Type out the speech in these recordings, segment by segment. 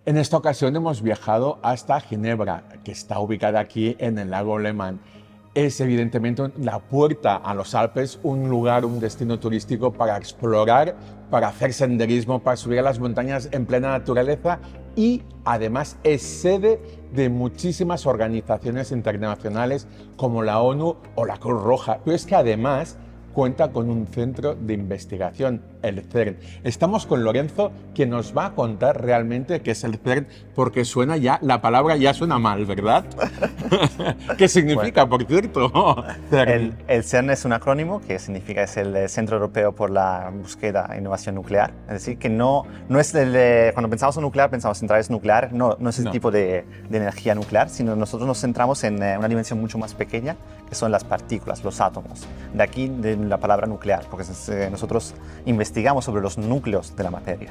En esta ocasión hemos viajado hasta Ginebra, que está ubicada aquí en el lago Léman. Es evidentemente la puerta a los Alpes, un lugar, un destino turístico para explorar, para hacer senderismo, para subir a las montañas en plena naturaleza y además es sede de muchísimas organizaciones internacionales como la ONU o la Cruz Roja. Pero es que además cuenta con un centro de investigación, el CERN. Estamos con Lorenzo, que nos va a contar realmente qué es el CERN, porque suena ya, la palabra ya suena mal, ¿verdad? ¿Qué significa, por cierto? CERN. El CERN es un acrónimo que significa es el Centro Europeo por la Búsqueda e Innovación Nuclear. Es decir, que no es cuando pensamos en nuclear, pensamos en centrales nucleares, no es el tipo de energía nuclear, sino nosotros nos centramos en una dimensión mucho más pequeña, que son las partículas, los átomos. De aquí de la palabra nuclear, porque nosotros investigamos sobre los núcleos de la materia.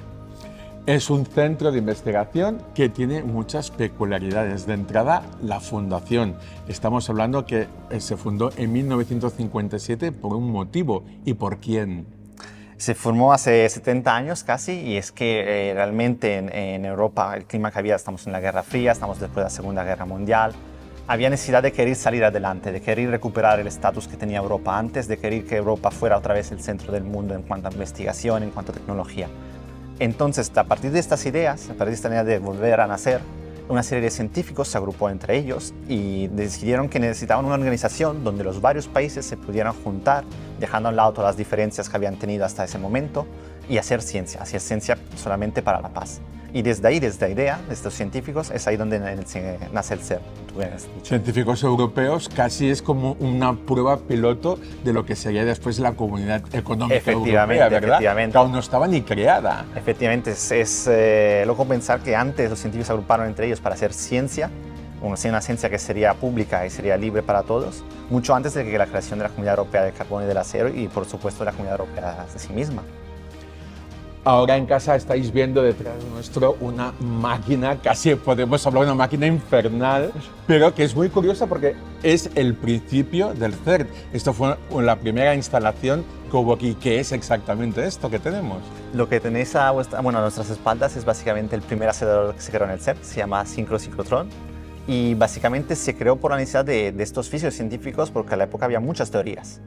Es un centro de investigación que tiene muchas peculiaridades. De entrada, la fundación. Estamos hablando que se fundó en 1957 por un motivo. ¿Y por quién? Se formó hace 70 años casi, y es que realmente en Europa el clima que había, estamos en la Guerra Fría, estamos después de la Segunda Guerra Mundial, había necesidad de querer salir adelante, de querer recuperar el estatus que tenía Europa antes, de querer que Europa fuera otra vez el centro del mundo en cuanto a investigación, en cuanto a tecnología. Entonces, a partir de estas ideas, a partir de esta idea de volver a nacer, una serie de científicos se agrupó entre ellos y decidieron que necesitaban una organización donde los varios países se pudieran juntar, dejando a un lado todas las diferencias que habían tenido hasta ese momento, y hacer ciencia solamente para la paz. Y desde ahí, desde la idea de estos científicos, es ahí donde nace el CERN. Científicos europeos, casi es como una prueba piloto de lo que sería después la Comunidad Económica Europea, ¿verdad? Efectivamente. Que aún no estaba ni creada. Efectivamente, es loco pensar que antes los científicos se agruparon entre ellos para hacer ciencia, una ciencia que sería pública y sería libre para todos, mucho antes de que la creación de la Comunidad Europea del Carbón y del Acero y, por supuesto, de la Comunidad Europea de sí misma. Ahora en casa estáis viendo detrás nuestro una máquina, casi podemos hablar de una máquina infernal, pero que es muy curiosa porque es el principio del CERN. Esto fue la primera instalación que hubo aquí. ¿Qué es exactamente esto que tenemos? Lo que tenéis a nuestras espaldas es básicamente el primer acelerador que se creó en el CERN, se llama sincrociclotrón, y básicamente se creó por la necesidad de estos físicos científicos porque a la época había muchas teorías,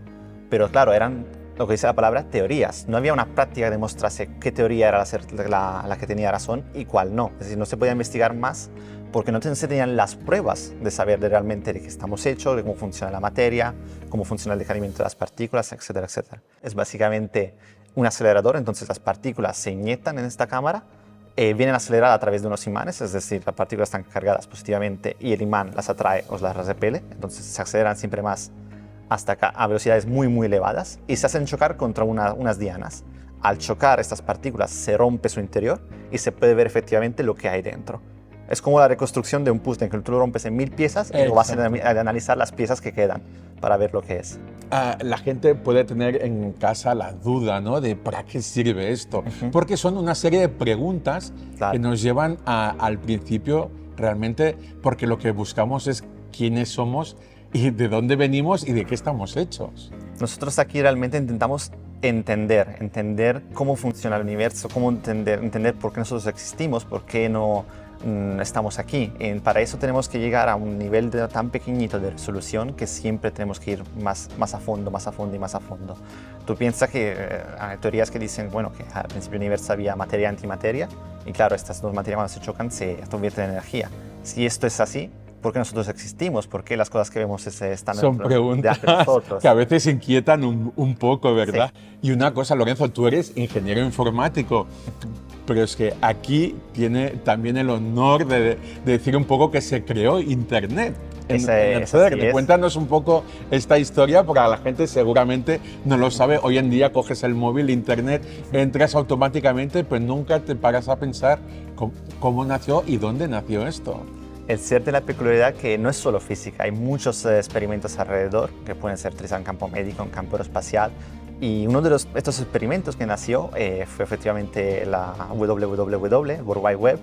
pero claro, eran lo que dice la palabra, teorías. No había una práctica que demostrase qué teoría era la que tenía razón y cuál no. Es decir, no se podía investigar más porque no se tenían las pruebas de saber realmente de qué estamos hechos, de cómo funciona la materia, cómo funciona el decaimiento de las partículas, etcétera, etcétera. Es básicamente un acelerador, entonces las partículas se inyectan en esta cámara, vienen aceleradas a través de unos imanes, es decir, las partículas están cargadas positivamente y el imán las atrae o las repele, entonces se aceleran siempre más hasta acá a velocidades muy, muy elevadas y se hacen chocar contra unas dianas. Al chocar estas partículas se rompe su interior y se puede ver efectivamente lo que hay dentro. Es como la reconstrucción de un puzzle en que tú lo rompes en 1000 piezas y luego vas a analizar las piezas que quedan para ver lo que es. La gente puede tener en casa la duda, ¿no?, de ¿para qué sirve esto? Porque son una serie de preguntas que nos llevan al principio realmente, porque lo que buscamos es quiénes somos y de dónde venimos y de qué estamos hechos. Nosotros aquí realmente intentamos entender cómo funciona el universo, cómo entender por qué nosotros existimos, por qué no estamos aquí. Para eso tenemos que llegar a un nivel tan pequeñito de resolución que siempre tenemos que ir más a fondo, más a fondo y más a fondo. Tú piensas que hay teorías que dicen, bueno, que al principio del universo había materia y antimateria, y claro, estas dos materias cuando se chocan se convierten en energía. Si esto es así, ¿por qué nosotros existimos? ¿Por qué las cosas que vemos están Son preguntas de nosotros? Que a veces inquietan un poco, ¿verdad? Sí. Y una cosa, Lorenzo, tú eres ingeniero informático, pero es que aquí tiene también el honor de decir un poco que se creó Internet. En el CERN. Cuéntanos un poco esta historia, porque la gente seguramente no lo sabe. Hoy en día coges el móvil, Internet, entras automáticamente, pero nunca te paras a pensar cómo nació y dónde nació esto. El CERN tiene la peculiaridad que no es solo física, hay muchos experimentos alrededor que pueden ser utilizados en campo médico, en campo aeroespacial. Y uno de estos experimentos que nació fue efectivamente la WWW, World Wide Web,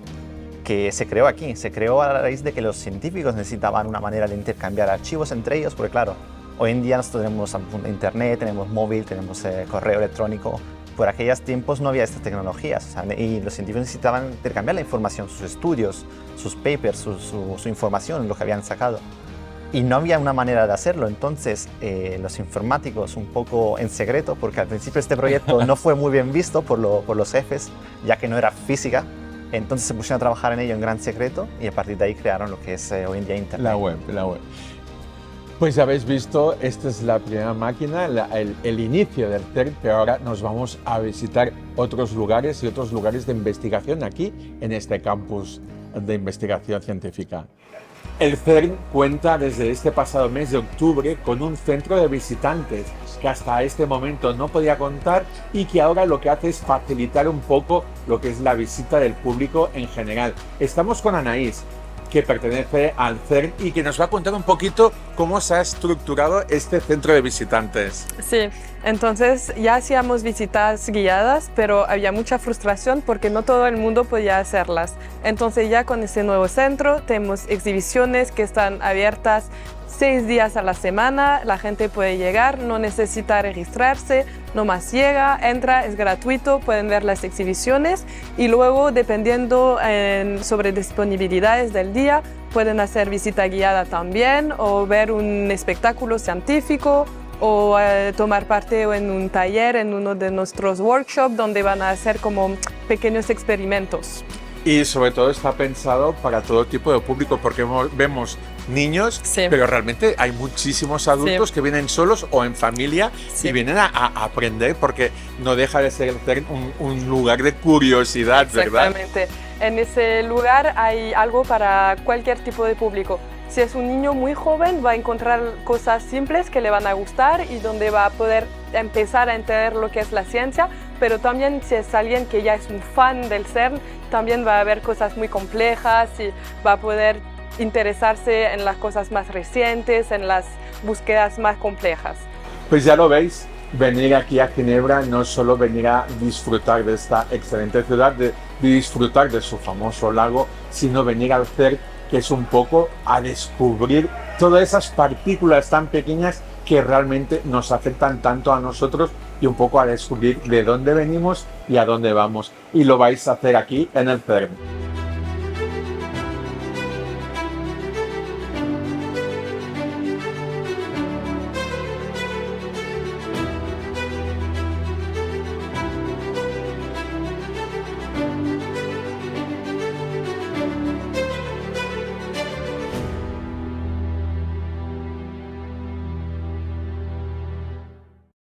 que se creó aquí. Se creó a raíz de que los científicos necesitaban una manera de intercambiar archivos entre ellos, porque claro, hoy en día nosotros tenemos internet, tenemos móvil, tenemos correo electrónico, por aquellos tiempos no había estas tecnologías, o sea, y los científicos necesitaban intercambiar la información, sus estudios, sus papers, su información, lo que habían sacado. Y no había una manera de hacerlo, entonces los informáticos un poco en secreto, porque al principio este proyecto no fue muy bien visto por los jefes, ya que no era física, entonces se pusieron a trabajar en ello en gran secreto y a partir de ahí crearon lo que es hoy en día Internet. La web. Pues habéis visto, esta es la primera máquina, el inicio del CERN, pero ahora nos vamos a visitar otros lugares y otros lugares de investigación aquí en este campus de investigación científica. El CERN cuenta desde este pasado mes de octubre con un centro de visitantes que hasta este momento no podía contar y que ahora lo que hace es facilitar un poco lo que es la visita del público en general. Estamos con Anaís, que pertenece al CERN y que nos va a contar un poquito cómo se ha estructurado este centro de visitantes. Sí, entonces ya hacíamos visitas guiadas, pero había mucha frustración porque no todo el mundo podía hacerlas. Entonces ya con este nuevo centro tenemos exhibiciones que están abiertas 6 días a la semana, la gente puede llegar, no necesita registrarse, nomás llega, entra, es gratuito, pueden ver las exhibiciones y luego, dependiendo sobre disponibilidades del día, pueden hacer visita guiada también o ver un espectáculo científico o tomar parte en un taller en uno de nuestros workshops donde van a hacer como pequeños experimentos. Y sobre todo está pensado para todo tipo de público porque vemos niños, sí, pero realmente hay muchísimos adultos, sí, que vienen solos o en familia, sí, y vienen a aprender porque no deja de ser un lugar de curiosidad, ¿verdad? Exactamente. En ese lugar hay algo para cualquier tipo de público. Si es un niño muy joven, va a encontrar cosas simples que le van a gustar y donde va a poder empezar a entender lo que es la ciencia, pero también si es alguien que ya es un fan del CERN, también va a ver cosas muy complejas y va a poder interesarse en las cosas más recientes, en las búsquedas más complejas. Pues ya lo veis, venir aquí a Ginebra no es solo venir a disfrutar de esta excelente ciudad, de disfrutar de su famoso lago, sino venir al CERN, que es un poco a descubrir todas esas partículas tan pequeñas que realmente nos afectan tanto a nosotros y un poco a descubrir de dónde venimos y a dónde vamos. Y lo vais a hacer aquí en el CERN.